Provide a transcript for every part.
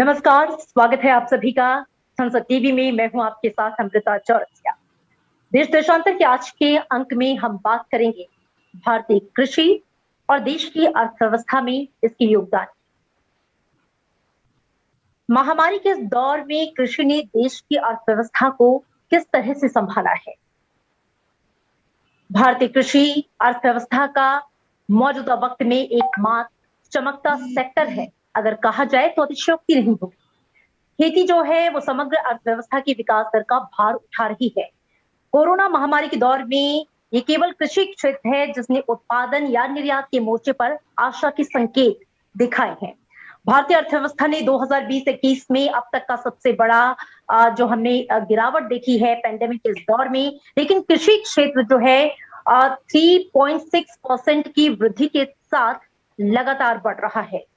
नमस्कार, स्वागत है आप सभी का संसद टीवी में। मैं हूं आपके साथ अमृता चौरसिया। देश देशांतर के आज के अंक में हम बात करेंगे भारतीय कृषि और देश की अर्थव्यवस्था में इसके योगदान। महामारी के इस दौर में कृषि ने देश की अर्थव्यवस्था को किस तरह से संभाला है? भारतीय कृषि अर्थव्यवस्था का मौजूदा वक्त में एकमात्र चमकता सेक्टर है। अगर कहा जाए तो अतिशयोक्ति नहीं होगी। खेती जो है वो समग्र अर्थव्यवस्था की विकास दर का भार उठा रही है। कोरोना महामारी के दौर में ये केवल कृषि क्षेत्र है जिसने उत्पादन या निर्यात के मोर्चे पर आशा के संकेत दिखाए हैं। भारतीय अर्थव्यवस्था ने 2020-21 में अब तक का सबसे बड़ा जो हमने गिरावट देखी है पैंडेमिक के इस दौर में, लेकिन कृषि क्षेत्र जो है 3.6% की वृद्धि के साथ लगातार बढ़ रहा है।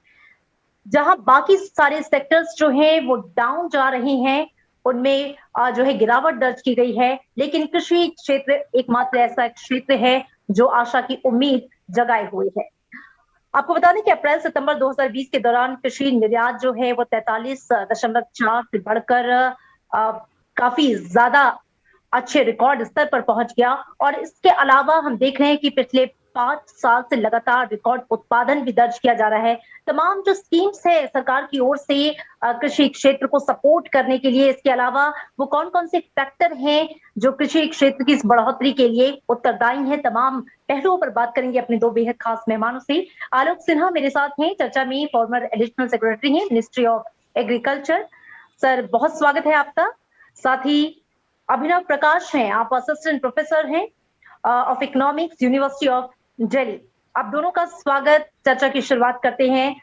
जहां बाकी सारे सेक्टर्स जो हैं वो डाउन जा रहे हैं, उनमें जो है गिरावट दर्ज की गई है, लेकिन कृषि क्षेत्र एकमात्र ऐसा क्षेत्र है जो आशा की उम्मीद जगाए हुए है। आपको बता दें कि अप्रैल सितंबर 2020 के दौरान कृषि निर्यात जो है वो 43.4 से बढ़कर काफी ज्यादा अच्छे रिकॉर्ड स्तर पर पहुंच गया। और इसके अलावा हम देख रहे हैं कि पिछले 5 साल से लगातार रिकॉर्ड उत्पादन भी दर्ज किया जा रहा है। तमाम जो स्कीम्स है सरकार की ओर से कृषि क्षेत्र को सपोर्ट करने के लिए, इसके अलावा वो कौन कौन से फैक्टर हैं जो कृषि क्षेत्र की इस बढ़ोतरी के लिए उत्तरदायी हैं, तमाम पहलुओं पर बात करेंगे अपने दो बेहद खास मेहमानों से। आलोक सिन्हा मेरे साथ हैं चर्चा में, फॉर्मर एडिशनल सेक्रेटरी हैं मिनिस्ट्री ऑफ एग्रीकल्चर। सर बहुत स्वागत है आपका। साथ ही अभिनव प्रकाश हैं, आप असिस्टेंट प्रोफेसर हैं of economics university of Delhi. आप दोनों का स्वागत। चर्चा की शुरुआत करते हैं।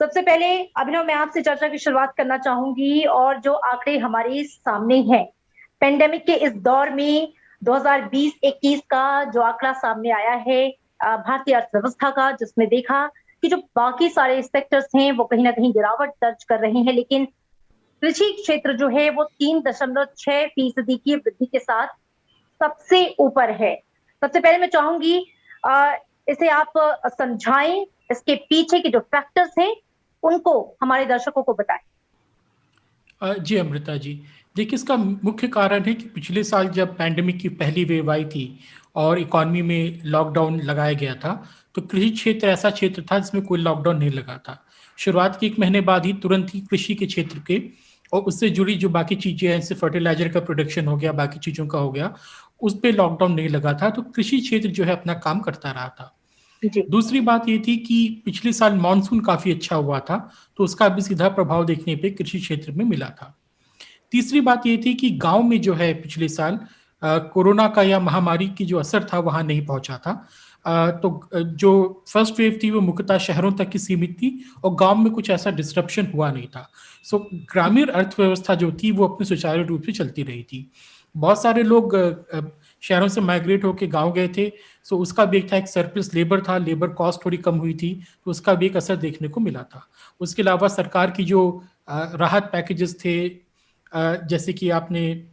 सबसे पहले अभिनव, मैं आपसे चर्चा की शुरुआत करना चाहूंगी और जो आंकड़े हमारे सामने हैं पेंडेमिक के इस दौर में 2020-21 का जो आंकड़ा सामने आया है भारतीय अर्थव्यवस्था का, जिसमें देखा कि जो बाकी सारे सेक्टर्स हैं वो कहीं ना कहीं गिरावट दर्ज कर रहे हैं, लेकिन कृषि क्षेत्र जो है वो 3.6% की वृद्धि के साथ सबसे ऊपर है। सबसे पहले मैं चाहूंगी इसे आप समझाएं, इसके पीछे के जो फैक्टर्स हैं उनको हमारे दर्शकों को बताएं। जी अमृता जी, देखिए इसका मुख्य कारण है कि पिछले साल जब पैंडेमिक की पहली वेव आई थी और इकॉनमी में लॉकडाउन लगाया गया था, तो कृषि क्षेत्र ऐसा क्षेत्र था जिसमें कोई लॉकडाउन नहीं लगा था। शुरुआत के 1 महीने बाद ही तुरंत ही कृषि के क्षेत्र के और उससे जुड़ी जो बाकी चीजें हैं, जैसे फर्टिलाइजर का प्रोडक्शन हो गया, बाकी चीजों का हो गया, उस पर लॉकडाउन नहीं लगा था, तो कृषि क्षेत्र जो है अपना काम करता रहा था। दूसरी बात ये थी कि पिछले साल मानसून काफी अच्छा हुआ था, तो उसका भी सीधा प्रभाव देखने पे कृषि क्षेत्र में मिला था। तीसरी बात ये थी कि गांव में जो है पिछले साल कोरोना का या महामारी की जो असर था वहां नहीं पहुंचा था। तो जो फर्स्ट वेव थी वो मुख्यतः शहरों तक की सीमित थी और गांव में कुछ ऐसा डिस्ट्रप्शन हुआ नहीं था। सो ग्रामीण अर्थव्यवस्था जो थी वो अपने सुचारू रूप से चलती रही थी। बहुत सारे लोग शहरों से माइग्रेट होकर गांव गए थे, सो उसका भी एक था, एक सरप्लस लेबर था, लेबर कॉस्ट थोड़ी कम हुई थी, तो उसका भी एक असर देखने को मिला था। उसके अलावा सरकार की जो राहत पैकेजेस थे, जैसे कि आपने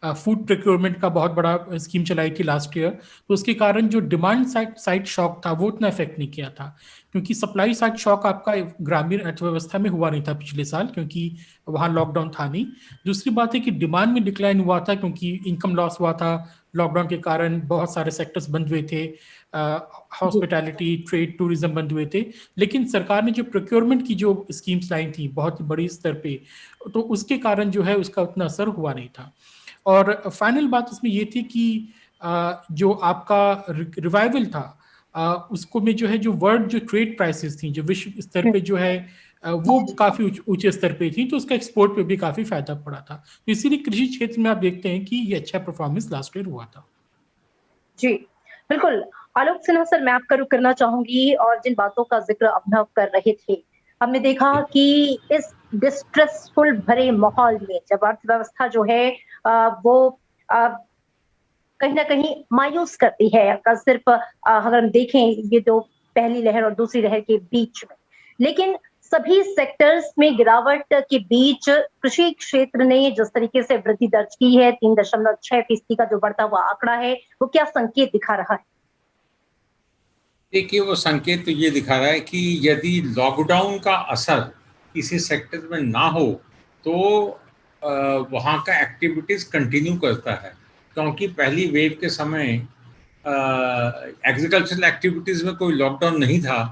फूड प्रोक्योरमेंट का बहुत बड़ा स्कीम चलाई थी लास्ट ईयर, तो उसके कारण जो डिमांड साइड शॉक था वो उतना इफेक्ट नहीं किया था, क्योंकि सप्लाई साइड शॉक आपका ग्रामीण अर्थव्यवस्था में हुआ नहीं था पिछले साल, क्योंकि वहाँ लॉकडाउन था नहीं। दूसरी बात है कि डिमांड में डिक्लाइन हुआ था क्योंकि इनकम लॉस हुआ था लॉकडाउन के कारण, बहुत सारे सेक्टर्स बंद हुए थे, हॉस्पिटैलिटी, ट्रेड, टूरिज्म बंद हुए थे। लेकिन सरकार ने जो प्रोक्योरमेंट की जो स्कीम्स लाई थी बहुत ही बड़ी स्तर पे, तो उसके कारण जो है उसका उतना असर हुआ नहीं था। और फाइनल बात इसमें ये थी कि जो आपका रिवाइवल था, उसको में जो है जो वर्ल्ड जो ट्रेड प्राइसेस थी जो विश्व स्तर पे जो है वो काफी ऊंचे स्तर पे थी, तो उसका एक्सपोर्ट पे भी काफी फायदा पड़ा था। तो इसीलिए कृषि क्षेत्र में आप देखते हैं कि ये अच्छा परफॉर्मेंस लास्ट ईयर हुआ था। जी बिल्कुल। आलोक सिन्हा सर, मैं आपका रुख करना चाहूंगी और जिन बातों का जिक्र अभिनव कर रहे थे, हमने देखा कि इस डिस्ट्रेसफुल भरे माहौल में जब अर्थव्यवस्था जो है वो कहीं ना कहीं मायूस करती है, सिर्फ अगर हम देखें ये जो पहली लहर और दूसरी लहर के बीच में, लेकिन सभी सेक्टर्स में गिरावट के बीच कृषि क्षेत्र ने जिस तरीके से वृद्धि दर्ज की है, 3.6% का जो बढ़ता हुआ आंकड़ा है, वो क्या संकेत दिखा रहा है? देखिए, वो संकेत तो ये दिखा रहा है कि यदि लॉकडाउन का असर किसी सेक्टर में ना हो तो वहाँ का एक्टिविटीज कंटिन्यू करता है, क्योंकि पहली वेव के समय एग्रीकल्चरल एक्टिविटीज में कोई लॉकडाउन नहीं था,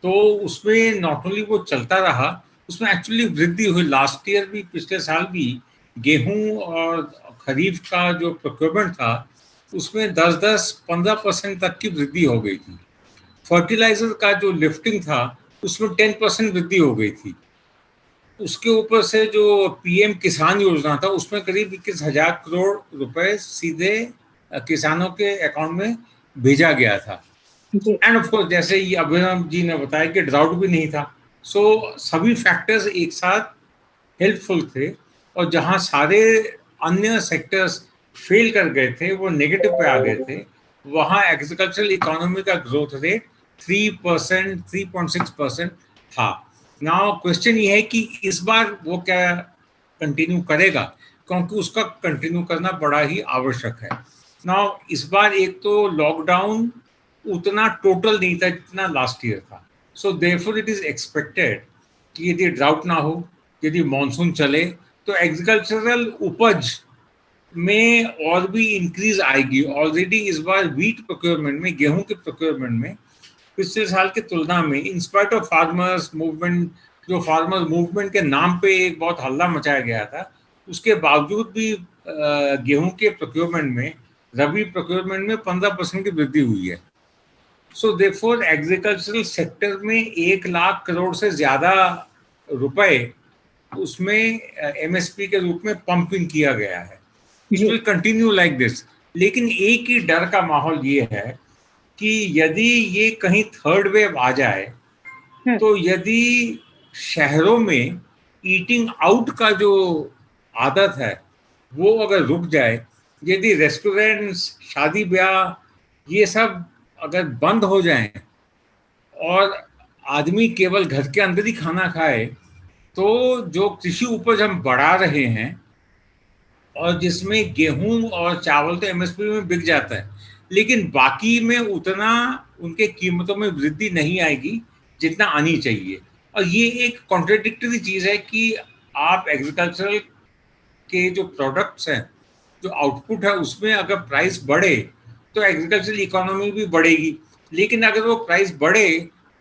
तो उसमें नॉट ओनली वो चलता रहा, उसमें एक्चुअली वृद्धि हुई। लास्ट ईयर भी, पिछले साल भी गेहूं और खरीफ का जो प्रोक्योरमेंट था उसमें 10-15% तक की वृद्धि हो गई थी। फर्टिलाइजर का जो लिफ्टिंग था उसमें 10% वृद्धि हो गई थी। उसके ऊपर से जो पीएम किसान योजना था उसमें करीब 21,000 करोड़ रुपए सीधे किसानों के अकाउंट में भेजा गया था। एंड ऑफ कोर्स, जैसे ये अभिनव जी ने बताया कि ड्राउट भी नहीं था। सो सभी फैक्टर्स एक साथ हेल्पफुल थे, और जहां सारे अन्य सेक्टर्स फेल कर गए थे, वो नेगेटिव पे आ गए थे, वहां एग्रीकल्चरल इकोनॉमी का ग्रोथ रेट 3%, 3.6% था। नाउ क्वेश्चन ये है कि इस बार वो क्या कंटिन्यू करेगा, क्योंकि उसका कंटिन्यू करना बड़ा ही आवश्यक है। नाउ इस बार एक तो लॉकडाउन उतना टोटल नहीं था जितना लास्ट ईयर था, so therefore it is expected कि यदि ड्राउट ना हो, यदि मानसून चले, तो एग्रीकल्चरल उपज में और भी इंक्रीज आएगी। ऑलरेडी इस बार व्हीट प्रोक्योरमेंट में, गेहूं के प्रोक्योरमेंट में पिछले साल की तुलना में, in spite of farmers movement, जो फार्मर्स मूवमेंट के नाम पे एक बहुत हल्ला मचाया गया था, उसके बावजूद भी गेहूं के प्रोक्योरमेंट में, रबी प्रोक्योरमेंट में 15% की वृद्धि हुई है। सो देयरफॉर एग्रीकल्चरल सेक्टर में 1 लाख करोड़ से ज्यादा रुपए उसमें एमएसपी के रूप में पंप इन किया गया है। It will continue like this. लेकिन एक ही डर का माहौल ये है कि यदि ये कहीं थर्ड वेव आ जाए, तो यदि शहरों में ईटिंग आउट का जो आदत है वो अगर रुक जाए, यदि रेस्टोरेंट्स, शादी ब्याह ये सब अगर बंद हो जाएं और आदमी केवल घर के अंदर ही खाना खाए, तो जो कृषि उपज हम बढ़ा रहे हैं और जिसमें गेहूं और चावल तो एमएसपी में बिक जाता है, लेकिन बाकी में उतना उनके कीमतों में वृद्धि नहीं आएगी जितना आनी चाहिए। और ये एक कॉन्ट्रडिक्टरी चीज है कि आप एग्रीकल्चरल के जो प्रोडक्ट्स हैं, जो आउटपुट है, उसमें अगर प्राइस बढ़े तो एग्रीकल्चरल इकोनॉमी भी बढ़ेगी। लेकिन अगर वो प्राइस बढ़े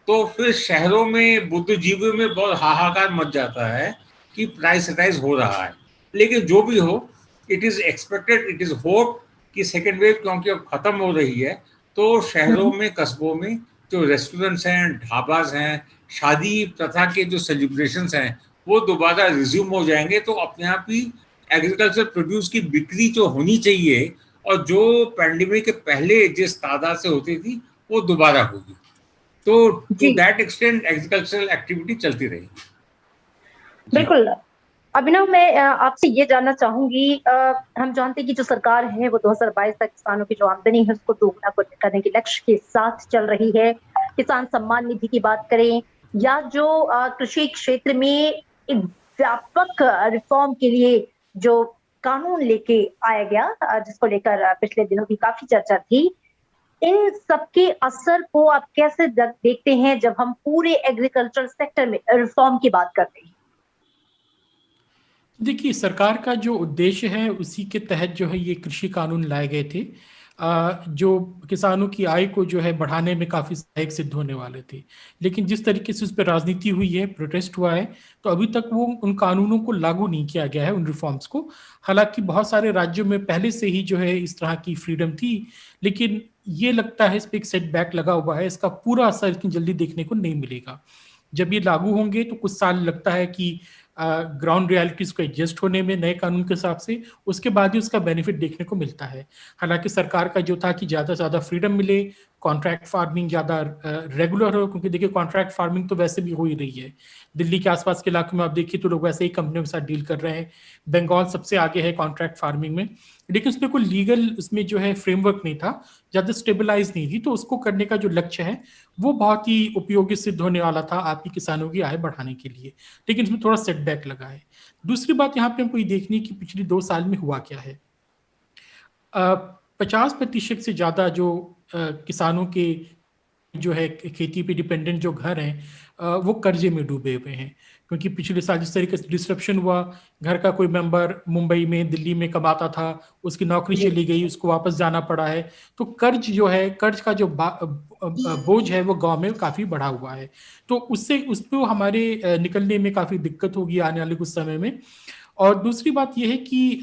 तो फिर शहरों में, बुद्धिजीवियों में बहुत हाहाकार मच जाता है कि प्राइस राइज हो रहा है। लेकिन जो भी हो, it is expected, it is hope कि सेकेंड वेव क्योंकि अब खत्म हो रही है, तो शहरों में, कस्बों में जो रेस्टोरेंट्स हैं, ढाबाज हैं, शादी प्रथा के जो सेलिब्रेशंस हैं, वो दोबारा रिज्यूम हो जाएंगे। तो अपने आप ही एग्रीकल्चर प्रोड्यूस की बिक्री जो होनी चाहिए और जो पैंडेमिक के पहले जिस तादाद से होती थी, वो दोबारा होगी। तो to that extent agricultural activity चलती रहेगी। बिल्कुल। अभिनव, मैं आपसे ये जानना चाहूंगी, हम जानते हैं कि जो सरकार है वो 2022 तक किसानों की जो आमदनी है उसको दोगुना करने के लक्ष्य के साथ चल रही है। किसान सम्मान निधि की बात करें या जो कृषि क्षेत्र में एक व्यापक रिफॉर्म के लिए जो कानून लेके आया गया, जिसको लेकर पिछले दिनों भी काफी चर्चा थी, इन सबके असर को आप कैसे देखते हैं जब हम पूरे एग्रीकल्चर सेक्टर में रिफॉर्म की बात करते हैं? देखिए, सरकार का जो उद्देश्य है उसी के तहत जो है ये कृषि कानून लाए गए थे, जो किसानों की आय को जो है बढ़ाने में काफ़ी सहायक सिद्ध होने वाले थे। लेकिन जिस तरीके से उस पर राजनीति हुई है, प्रोटेस्ट हुआ है, तो अभी तक वो उन कानूनों को लागू नहीं किया गया है, उन रिफॉर्म्स को। हालांकि बहुत सारे राज्यों में पहले से ही जो है इस तरह की फ्रीडम थी, लेकिन ये लगता है इस पर एक सेटबैक लगा हुआ है। इसका पूरा असर इतनी जल्दी देखने को नहीं मिलेगा। जब ये लागू होंगे तो कुछ साल लगता है कि ग्राउंड रियलिटीज को एडजस्ट होने में नए कानून के हिसाब से, उसके बाद ही उसका बेनिफिट देखने को मिलता है। हालांकि सरकार का जो था कि ज़्यादा से ज़्यादा फ्रीडम मिले, कॉन्ट्रैक्ट फार्मिंग ज़्यादा रेगुलर हो, क्योंकि देखिए कॉन्ट्रैक्ट फार्मिंग तो वैसे भी हो ही रही है। दिल्ली के आसपास के इलाकों में आप देखिए तो लोग वैसे ही कंपनियों के साथ डील कर रहे हैं। बंगाल सबसे आगे है कॉन्ट्रैक्ट फार्मिंग में, लेकिन उसमें कोई लीगल उसमें जो है फ्रेमवर्क नहीं था, ज़्यादा स्टेबलाइज नहीं थी। तो उसको करने का जो लक्ष्य है वो बहुत ही उपयोगी सिद्ध होने वाला था आपकी किसानों की आय बढ़ाने के लिए, लेकिन इसमें थोड़ा सेटबैक लगा है। दूसरी बात यहाँ पे हमको ये देखनी कि पिछले 2 साल में हुआ क्या है। 50% से ज़्यादा जो किसानों के जो है खेती पे डिपेंडेंट जो घर हैं वो कर्जे में डूबे हुए हैं, क्योंकि पिछले साल जिस तरीके से डिसरप्शन हुआ, घर का कोई मेंबर मुंबई में दिल्ली में कमाता था, उसकी नौकरी चली गई, उसको वापस जाना पड़ा है, तो कर्ज जो है, कर्ज का जो बोझ है वो गांव में काफी बढ़ा हुआ है। तो उसको हमारे निकलने में काफी दिक्कत होगी आने वाले कुछ समय में। और दूसरी बात यह है कि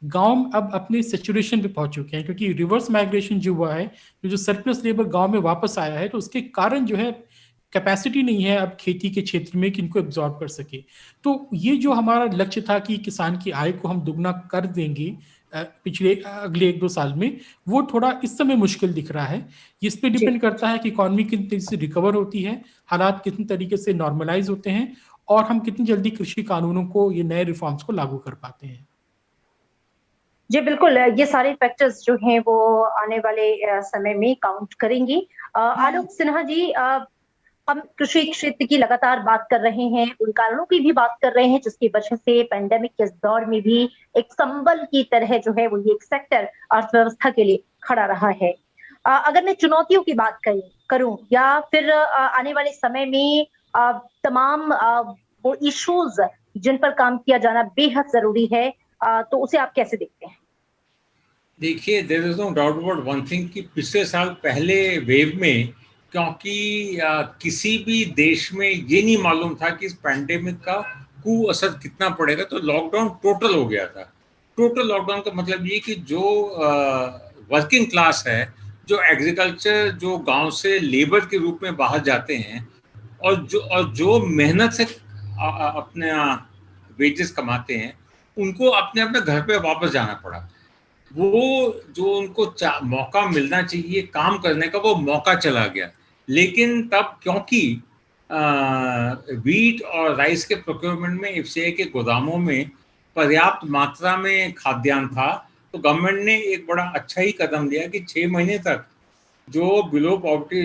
गांव अब अपने सेचुरेशन पे पहुंच चुके हैं, क्योंकि रिवर्स माइग्रेशन जो हुआ है, जो सरप्लस लेबर गांव में वापस आया है, तो उसके कारण जो है कैपेसिटी नहीं है अब खेती के क्षेत्र में कि इनको एब्जॉर्ब कर सके। तो ये जो हमारा लक्ष्य था कि किसान की आय को हम दुगना कर देंगे अगले 1-2 साल में, वो थोड़ा इस समय मुश्किल दिख रहा है। इस पे डिपेंड करता है कि इकॉनमी कितनी तेजी से रिकवर होती है, हालात कितनी तरीके से नॉर्मलाइज होते हैं, और हम कितनी जल्दी कृषि कानूनों को, ये नए रिफॉर्म्स को लागू कर पाते हैं। जी बिल्कुल, ये सारे फैक्टर्स जो हैं वो आने वाले समय में काउंट करेंगी। आलोक सिन्हा जी, हम कृषि क्षेत्र की लगातार बात कर रहे हैं, उन कारणों की भी बात कर रहे हैं जिसकी वजह से पैंडेमिक के इस दौर में भी एक संबल की तरह जो है वो ये एक सेक्टर अर्थव्यवस्था के लिए खड़ा रहा है। अगर मैं चुनौतियों की बात करूं या फिर आने वाले समय में तमाम वो इश्यूज जिन पर काम किया जाना बेहद जरूरी है, तो उसे आप कैसे देखते हैं? देखिए, there is no doubt about one thing कि पिछले साल पहले वेव में, क्योंकि किसी भी देश में ये नहीं मालूम था कि इस पैंडेमिक का कुअसर कितना पड़ेगा, तो लॉकडाउन टोटल हो गया था। टोटल लॉकडाउन का मतलब ये कि जो वर्किंग क्लास है, जो एग्रीकल्चर, जो गांव से लेबर के रूप में बाहर जाते हैं, और जो मेहनत से अपने वेजेस कमाते हैं, उनको अपने अपने घर पे वापस जाना पड़ा। वो जो उनको मौका मिलना चाहिए काम करने का, वो मौका चला गया। लेकिन तब क्योंकि वीट और राइस के प्रोक्योरमेंट में एफसीआई के गोदामों में पर्याप्त मात्रा में खाद्यान्न था, तो गवर्नमेंट ने एक बड़ा अच्छा ही कदम लिया कि 6 महीने तक जो बिलो पॉवर्टी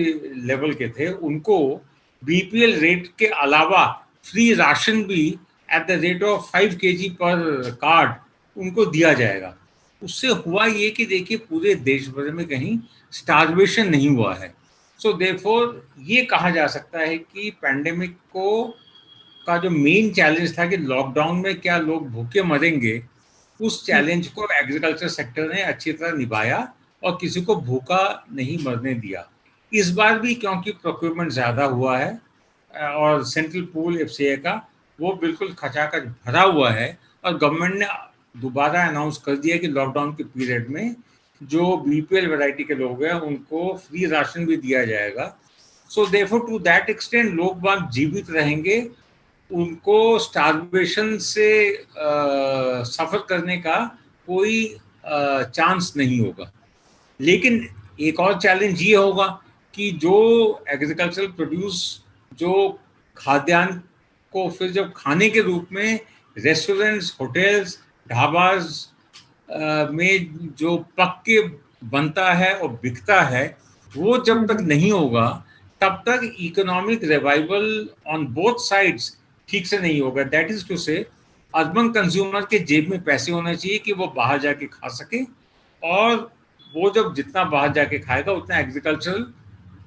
लेवल के थे उनको बीपीएल रेट के अलावा फ्री राशन भी at the rate of 5 kg पर कार्ड उनको दिया जाएगा। उससे हुआ ये कि देखिए पूरे देश भर में कहीं स्टार्वेशन नहीं हुआ है। सो देयरफॉर ये कहा जा सकता है कि पैंडेमिक का जो मेन चैलेंज था कि लॉकडाउन में क्या लोग भूखे मरेंगे, उस चैलेंज को एग्रीकल्चर सेक्टर ने अच्छी तरह निभाया और किसी को भूखा नहीं मरने दिया। इस बार भी क्योंकि प्रोक्योरमेंट ज़्यादा हुआ है और सेंट्रल पूल एफसीआई का वो बिल्कुल खचाखच भरा हुआ है, और गवर्नमेंट ने दोबारा अनाउंस कर दिया कि लॉकडाउन के पीरियड में जो बीपीएल वैरायटी के लोग हैं उनको फ्री राशन भी दिया जाएगा। So therefore to that extent लोग बाग जीवित रहेंगे, उनको स्टार्वेशन से सफ़र करने का कोई चांस नहीं होगा। लेकिन एक और चैलेंज ये होगा कि जो एग्रीकल्चरल प्रोड्यूस, जो खाद्यान्न को फिर जब खाने के रूप में रेस्टोरेंट्स, होटल्स, ढाबाज में जो पक के बनता है और बिकता है, वो जब तक नहीं होगा तब तक economic revival on both sides ठीक से नहीं होगा। दैट इज टू से अर्बन कंज्यूमर के जेब में पैसे होने चाहिए कि वो बाहर जाके खा सके, और वो जब जितना बाहर जाके खाएगा उतना एग्रीकल्चरल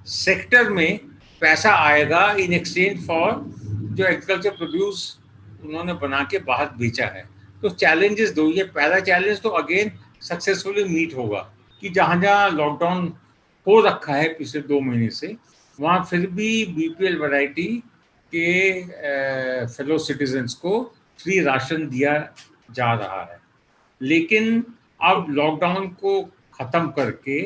सेक्टर में पैसा आएगा इन एक्सचेंज फॉर जो एग्रीकल्चर प्रोड्यूस उन्होंने बना के बाहर बेचा है। तो चैलेंजेस दो, ये पहला चैलेंज तो अगेन सक्सेसफुली मीट होगा कि जहाँ जहाँ लॉकडाउन हो रखा है पिछले 2 महीने से, वहाँ फिर भी बीपीएल वैरायटी के फेलो सिटीजन्स को फ्री राशन दिया जा रहा है। लेकिन अब लॉकडाउन को ख़त्म करके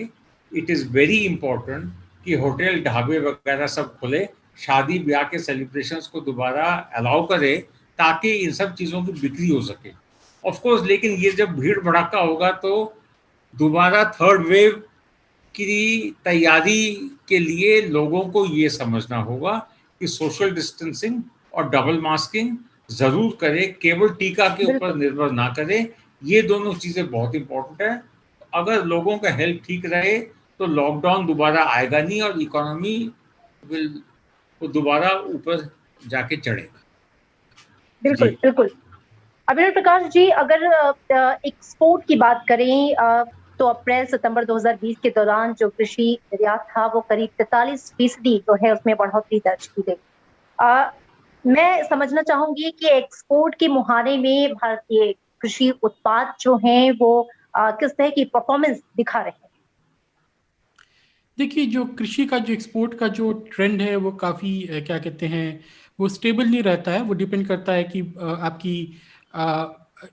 इट इज़ वेरी इम्पोर्टेंट कि होटल, ढाबे वगैरह सब खुले, शादी ब्याह के सेलिब्रेशंस को दोबारा अलाउ करे ताकि इन सब चीज़ों की बिक्री हो सके। ऑफ कोर्स, लेकिन ये जब भीड़ भड़ाका होगा तो दोबारा थर्ड वेव की तैयारी के लिए लोगों को ये समझना होगा कि सोशल डिस्टेंसिंग और डबल मास्किंग ज़रूर करें, केवल टीका के ऊपर निर्भर ना करें। ये दोनों चीज़ें बहुत इंपॉर्टेंट है। अगर लोगों का हेल्थ ठीक रहे तो लॉकडाउन दोबारा आएगा नहीं और इकोनॉमी विल दोबारा ऊपर जाके चढ़ेगा। बिल्कुल बिल्कुल। अभिनव प्रकाश जी, अगर एक्सपोर्ट की बात करें, तो अप्रैल सितंबर 2020 के दौरान जो कृषि निर्यात था वो करीब 43% जो है उसमें बढ़ोतरी दर्ज की गई। मैं समझना चाहूंगी कि एक्सपोर्ट के मुहाने में भारतीय कृषि उत्पाद जो हैं वो किस तरह की परफॉर्मेंस दिखा रहे हैं। देखिए, जो कृषि का जो एक्सपोर्ट का जो ट्रेंड है वो काफ़ी क्या कहते हैं, वो स्टेबल नहीं रहता है। वो डिपेंड करता है कि आपकी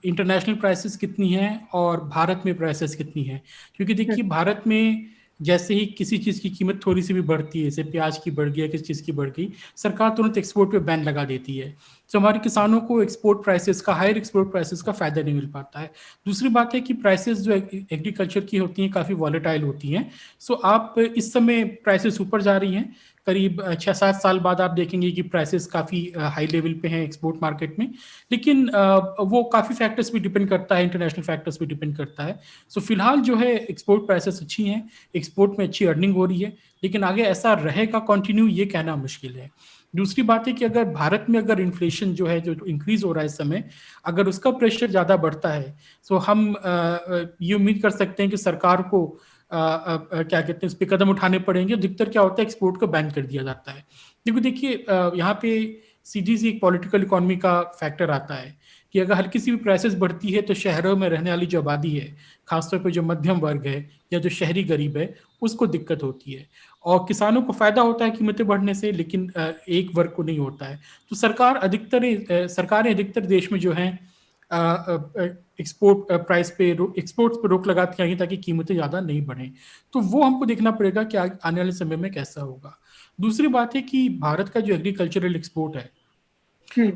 इंटरनेशनल प्राइसेस कितनी हैं और भारत में प्राइसेस कितनी हैं। क्योंकि देखिए, भारत में जैसे ही किसी चीज़ की कीमत थोड़ी सी भी बढ़ती है, जैसे प्याज की बढ़ गई या किसी चीज़ की बढ़ गई, सरकार तुरंत एक्सपोर्ट पे बैन लगा देती है। तो हमारे किसानों को एक्सपोर्ट प्राइसेस का, हायर एक्सपोर्ट प्राइसेस का फ़ायदा नहीं मिल पाता है। दूसरी बात है कि प्राइसेस जो एग्रीकल्चर की होती हैं काफ़ी वॉलेटाइल होती हैं। सो आप इस समय प्राइसेस ऊपर जा रही हैं। करीब 6-7 साल बाद आप देखेंगे कि प्राइसेस काफ़ी हाई लेवल पे हैं एक्सपोर्ट मार्केट में। लेकिन वो काफ़ी फैक्टर्स भी डिपेंड करता है, इंटरनेशनल फैक्टर्स भी डिपेंड करता है। सो फिलहाल जो है एक्सपोर्ट प्राइसेस अच्छी हैं, एक्सपोर्ट में अच्छी अर्निंग हो रही है, लेकिन आगे ऐसा रहेगा कंटिन्यू ये कहना मुश्किल है। दूसरी बात है कि अगर भारत में अगर इन्फ्लेशन जो है, जो इंक्रीज हो रहा है इस समय, अगर उसका प्रेशर ज़्यादा बढ़ता है, सो हम ये उम्मीद कर सकते हैं कि सरकार को क्या कहते हैं, इस पे कदम उठाने पड़ेंगे। अधिकतर क्या होता है, एक्सपोर्ट को बैन कर दिया जाता है। क्योंकि देखिए, यहाँ पे सीधी सी एक पॉलिटिकल इकोनॉमी का फैक्टर आता है कि अगर हल्की सी भी प्राइसेस बढ़ती है तो शहरों में रहने वाली जो आबादी है, खासतौर पर जो मध्यम वर्ग है या जो शहरी गरीब है, उसको दिक्कत होती है। और किसानों को फायदा होता है कीमतें बढ़ने से, लेकिन एक वर्ग को नहीं होता है। तो सरकारें अधिकतर देश में जो है एक्सपोर्ट प्राइस पे, एक्सपोर्ट्स पे रोक लगाती आई ताकि कीमतें ज़्यादा नहीं बढ़ें। तो वो हमको देखना पड़ेगा कि आने वाले समय में कैसा होगा। दूसरी बात है कि भारत का जो एग्रीकल्चरल एक्सपोर्ट है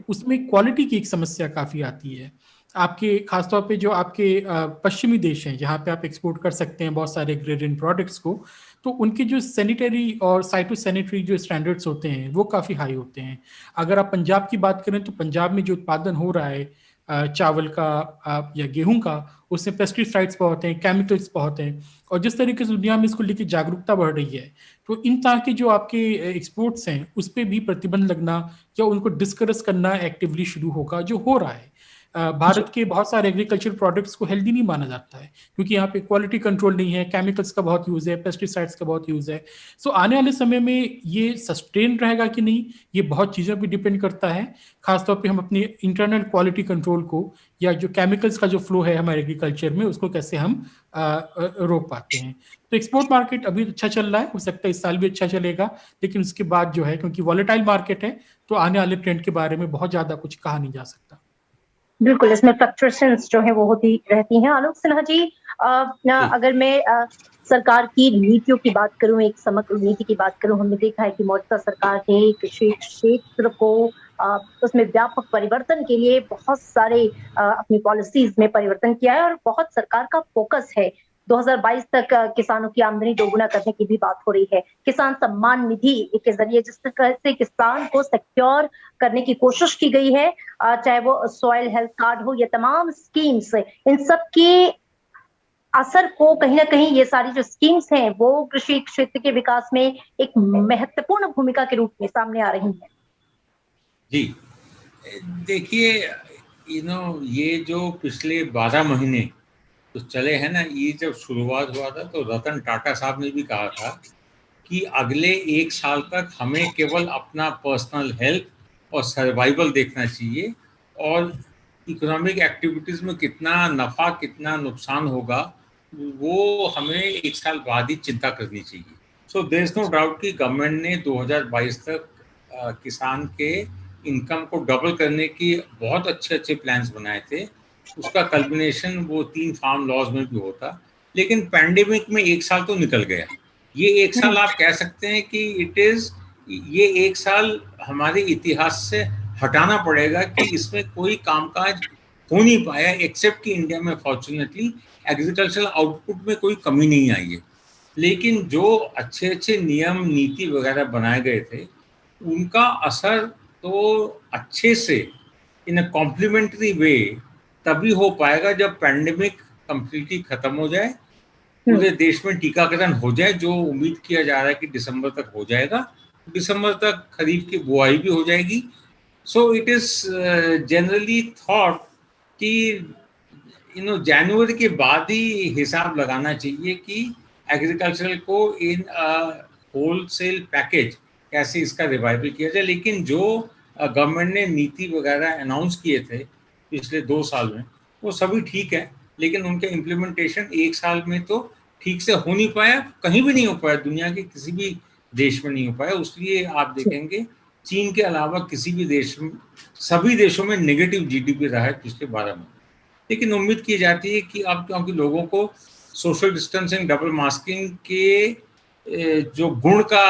उसमें क्वालिटी की एक समस्या काफ़ी आती है। आपके खासतौर पे जो आपके पश्चिमी देश हैं जहाँ पे आप एक्सपोर्ट कर सकते हैं बहुत सारे एग्रेरियन प्रोडक्ट्स को, तो उनके जो सैनिटरी और साइटोसैनिटरी जो स्टैंडर्ड्स होते हैं वो काफ़ी हाई होते हैं। अगर आप पंजाब की बात करें तो पंजाब में जो उत्पादन हो रहा है चावल का या गेहूं का, उसमें पेस्टिसाइड्स बहुत हैं, केमिकल्स बहुत हैं। और जिस तरीके से दुनिया में इसको लेकर जागरूकता बढ़ रही है, तो इन तरह के जो आपके एक्सपोर्ट्स हैं उस पर भी प्रतिबंध लगना या उनको डिस्करेज करना एक्टिवली शुरू होगा, जो हो रहा है। भारत के बहुत सारे एग्रीकल्चर प्रोडक्ट्स को हेल्दी नहीं माना जाता है क्योंकि यहाँ पे क्वालिटी कंट्रोल नहीं है, केमिकल्स का बहुत यूज है, पेस्टिसाइड्स का बहुत यूज है। सो आने वाले समय में ये सस्टेन रहेगा कि नहीं, ये बहुत चीज़ों पे डिपेंड करता है। खासतौर पे हम अपनी इंटरनल क्वालिटी कंट्रोल को या जो केमिकल्स का जो फ्लो है हमारे एग्रीकल्चर में, उसको कैसे हम रोक पाते हैं। तो एक्सपोर्ट मार्केट अभी अच्छा चल रहा है, हो सकता है इस साल भी अच्छा चलेगा, लेकिन उसके बाद जो है, क्योंकि वॉलेटाइल मार्केट है, तो आने वाले ट्रेंड के बारे में बहुत ज्यादा कुछ कहा नहीं जा सकता। बिल्कुल, इसमें फ्लक्चुएशंस जो है वो होती रहती हैं। आलोक सिन्हा जी, अगर मैं सरकार की नीतियों की बात करूं, एक समग्र नीति की बात करूं, हमने देखा है कि मौजूदा सरकार ने कृषि क्षेत्र को उसमें व्यापक परिवर्तन के लिए बहुत सारे अपनी पॉलिसीज में परिवर्तन किया है और बहुत सरकार का फोकस है। 2022 तक किसानों की आमदनी दोगुना करने की भी बात हो रही है। किसान सम्मान निधि के जरिए जिस तरह से किसान को सिक्योर करने की कोशिश की गई है, चाहे वो सॉइल हेल्थ कार्ड हो या तमाम स्कीम्स, इन सब के असर को कहीं ना कहीं ये सारी जो स्कीम्स हैं वो कृषि क्षेत्र के विकास में एक महत्वपूर्ण भूमिका के रूप में सामने आ रही है। जी, देखिए, ये जो पिछले 12 महीने तो चले हैं ना, ये जब शुरुआत हुआ था तो रतन टाटा साहब ने भी कहा था कि अगले 1 साल तक हमें केवल अपना पर्सनल हेल्थ और सर्वाइवल देखना चाहिए, और इकोनॉमिक एक्टिविटीज़ में कितना नफ़ा कितना नुकसान होगा वो हमें 1 साल बाद ही चिंता करनी चाहिए। So there is no doubt कि गवर्नमेंट ने 2022 तक किसान के इनकम को डबल करने की बहुत अच्छे प्लान्स बनाए थे। उसका कल्बिनेशन वो 3 फार्म लॉज में भी होता, लेकिन पैंडेमिक में 1 साल तो निकल गया। ये 1 साल आप कह सकते हैं कि ये 1 साल हमारे इतिहास से हटाना पड़ेगा कि इसमें कोई कामकाज हो नहीं पाया, एक्सेप्ट कि इंडिया में फॉर्चुनेटली एग्रीकल्चरल आउटपुट में कोई कमी नहीं आई है। लेकिन जो अच्छे नियम नीति वगैरह बनाए गए थे उनका असर तो अच्छे से इन अ कॉम्प्लीमेंट्री वे तभी हो पाएगा जब पैंडेमिक कंप्लीटली खत्म हो जाए, पूरे देश में टीकाकरण हो जाए, जो उम्मीद किया जा रहा है कि दिसंबर तक हो जाएगा। दिसंबर तक खरीफ की बुआई भी हो जाएगी। So it is generally thought कि जनवरी के बाद ही हिसाब लगाना चाहिए कि एग्रीकल्चरल को इन होलसेल पैकेज कैसे इसका रिवाइवल किया जाए। लेकिन जो गवर्नमेंट ने नीति वगैरह अनाउंस किए थे पिछले 2 साल में, वो सभी ठीक है, लेकिन उनके इम्प्लीमेंटेशन 1 साल में तो ठीक से हो नहीं पाया, कहीं भी नहीं हो पाया, दुनिया के किसी भी देश में नहीं हो पाया। उसलिए आप देखेंगे चीन के अलावा किसी भी देश में, सभी देशों में नेगेटिव जीडीपी रहा है पिछले 12 महीने। लेकिन उम्मीद की जाती है कि अब क्योंकि लोगों को सोशल डिस्टेंसिंग, डबल मास्किंग के जो गुण का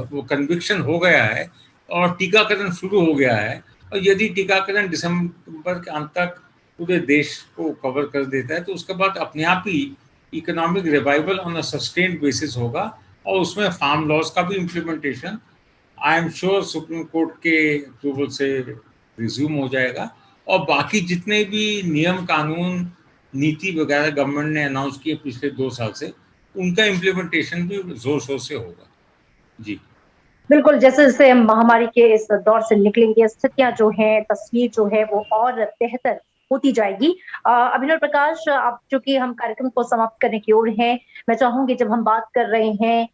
वो कन्विक्शन हो गया है और टीकाकरण शुरू हो गया है, और यदि टीकाकरण दिसंबर के अंत तक पूरे देश को कवर कर देता है तो उसके बाद अपने आप ही economic revival on a sustained basis होगा, और उसमें फार्म लॉज का भी implementation I am sure supreme court के अप्रूवल से रिज्यूम हो जाएगा, और बाकी जितने भी नियम कानून नीति वगैरह गवर्नमेंट ने अनाउंस किए पिछले 2 साल से, उनका इम्प्लीमेंटेशन भी जोर शोर से होगा। जी बिल्कुल, जैसे जैसे हम महामारी के इस दौर से निकलेंगे, स्थितियां जो हैं, तस्वीर जो है वो और बेहतर होती जाएगी। अभिनव प्रकाश, अब चूंकि हम कार्यक्रम को समाप्त करने की ओर हैं, मैं चाहूंगी जब हम बात कर रहे हैं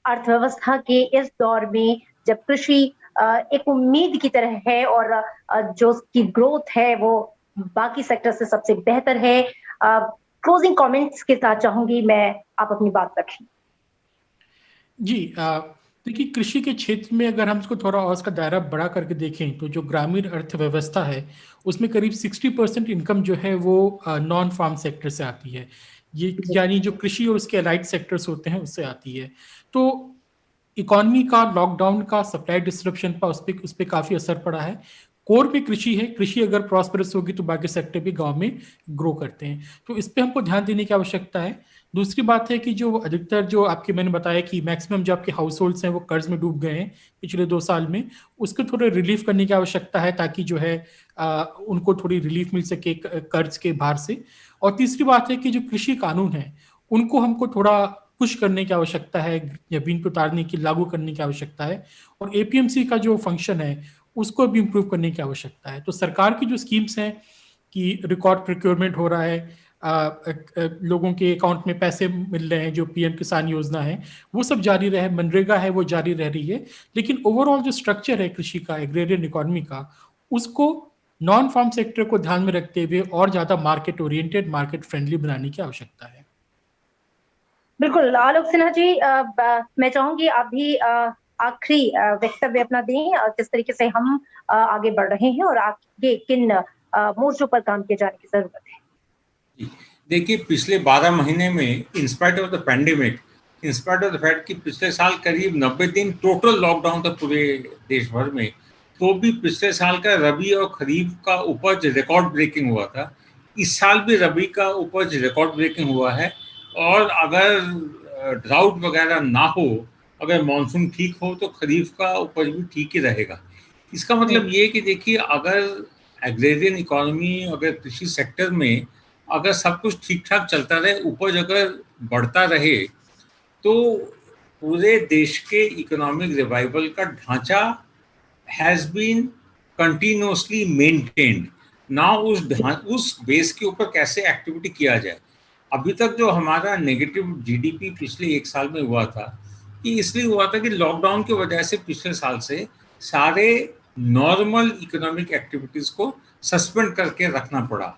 अर्थव्यवस्था के इस दौर में, जब कृषि एक उम्मीद की तरह है और जो उसकी ग्रोथ है वो बाकी सेक्टर से सबसे बेहतर है, क्लोजिंग कमेंट्स के साथ चाहूंगी मैं आप अपनी बात रखें। जी, देखिए, कृषि के क्षेत्र में अगर हम इसको थोड़ा और इसका दायरा बड़ा करके देखें तो जो ग्रामीण अर्थव्यवस्था है उसमें करीब 60% इनकम जो है वो नॉन फार्म सेक्टर से आती है। ये यानी जो कृषि और उसके अलाइड सेक्टर्स होते हैं उससे आती है। तो इकोनॉमी का, लॉकडाउन का, सप्लाई डिस्ट्रप्शन पर उस पर काफी असर पड़ा है। कोर पे कृषि है, कृषि अगर प्रॉस्परस होगी तो बाकी सेक्टर भी गांव में ग्रो करते हैं, तो इस पे हमको ध्यान देने की आवश्यकता है। दूसरी बात है कि जो अधिकतर जो आपके मैंने बताया कि मैक्सिमम जो आपके हाउस होल्ड्स हैं वो कर्ज में डूब गए हैं पिछले 2 साल में, उसको थोड़े रिलीफ करने की आवश्यकता है ताकि जो है उनको थोड़ी रिलीफ मिल सके कर्ज के भार से। और तीसरी बात है कि जो कृषि कानून है उनको हमको थोड़ा पुश करने की आवश्यकता है, जमीन पर उतारने की, लागू करने की आवश्यकता है, और एपीएमसी का जो फंक्शन है उसको भी इम्प्रूव करने की आवश्यकता है। तो सरकार की जो स्कीम्स हैं कि रिकॉर्ड प्रोक्योरमेंट हो रहा है, लोगों के अकाउंट में पैसे मिल रहे हैं, जो पीएम किसान योजना है वो सब जारी रहे, मनरेगा है वो जारी रह रही है, लेकिन ओवरऑल जो स्ट्रक्चर है कृषि का, एग्रेरियन इकोनॉमी का, उसको नॉन फार्म सेक्टर को ध्यान में रखते हुए और ज्यादा मार्केट ओरिएंटेड, मार्केट फ्रेंडली बनाने की आवश्यकता है। बिल्कुल, आलोक सिन्हा जी, मैं चाहूंगी आप भी आखिरी वक्तव्य अपना दें, किस तरीके से हम आगे बढ़ रहे हैं और आगे किन मोर्चों पर काम किए जाने की जरूरत है। देखिए, पिछले 12 महीने में in spite of the pandemic, in spite of the fact कि पिछले साल करीब 90 दिन टोटल लॉकडाउन था पूरे देश भर में, तो भी पिछले साल का रबी और खरीफ का उपज रिकॉर्ड ब्रेकिंग हुआ था। इस साल भी रबी का उपज रिकॉर्ड ब्रेकिंग हुआ है, और अगर ड्राउट वगैरह ना हो, अगर मानसून ठीक हो तो खरीफ का उपज भी ठीक ही रहेगा। इसका मतलब ये कि देखिए, अगर एग्रेरियन इकोनॉमी, अगर कृषि सेक्टर में अगर सब कुछ ठीक ठाक चलता रहे, उपज अगर बढ़ता रहे, तो पूरे देश के इकोनॉमिक रिवाइवल का ढांचा हैज बीन कंटिन्यूअसली मेंटेन्ड। ना उस बेस के ऊपर कैसे एक्टिविटी किया जाए। अभी तक जो हमारा नेगेटिव जीडीपी पिछले 1 साल में हुआ था, कि इसलिए हुआ था कि लॉकडाउन की वजह से पिछले साल से सारे नॉर्मल इकोनॉमिक एक्टिविटीज को सस्पेंड करके रखना पड़ा।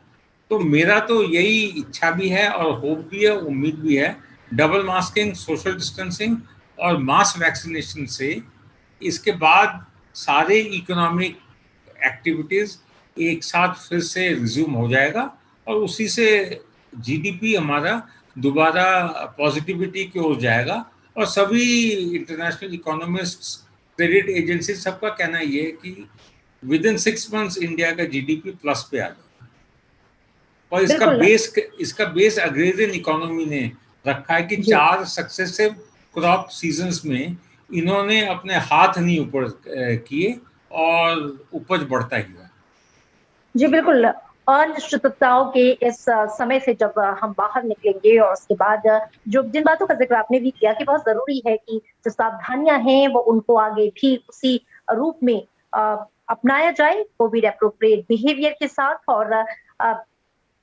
तो मेरा तो यही इच्छा भी है और होप भी है, उम्मीद भी है, डबल मास्किंग, सोशल डिस्टेंसिंग और मास वैक्सीनेशन से इसके बाद सारे इकोनॉमिक एक्टिविटीज एक साथ फिर से रिज्यूम हो जाएगा, और उसी से जीडीपी हमारा दोबारा पॉजिटिविटी की ओर जाएगा। और सभी इंटरनेशनल इकोनॉमिस्ट्स, क्रेडिट एजेंसी, सबका कहना ये है कि विद इन 6 मंथ्स इंडिया का जीडीपी प्लस पे आ जाएगा। और इसका बेस अग्रेरियन इकोनॉमी ने रखा है कि 4 सक्सेसिव क्रॉप सीजन्स में इन्होंने अपने हाथ नहीं ऊपर किए और उपज बढ़ता ही हुआ। जी बिल्कुल, अनिश्चितताओं के इस समय से जब हम बाहर निकलेंगे, और उसके बाद जो जिन बातों का जिक्र आपने भी किया कि बहुत जरूरी है कि जो सावधानियां हैं वो उनको आगे भी उसी रूप में अपनाया जाए, कोविड एप्रोप्रिएट बिहेवियर के साथ, और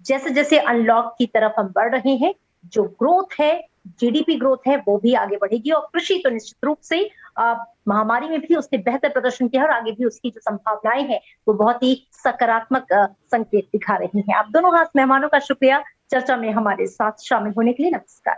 जैसे जैसे अनलॉक की तरफ हम बढ़ रहे हैं, जो ग्रोथ है, जीडीपी ग्रोथ है, वो भी आगे बढ़ेगी और कृषि तो निश्चित रूप से महामारी में भी उसने बेहतर प्रदर्शन किया और आगे भी उसकी जो संभावनाएं हैं वो बहुत ही सकारात्मक संकेत दिखा रही हैं। आप दोनों खास मेहमानों का शुक्रिया चर्चा में हमारे साथ शामिल होने के लिए। नमस्कार।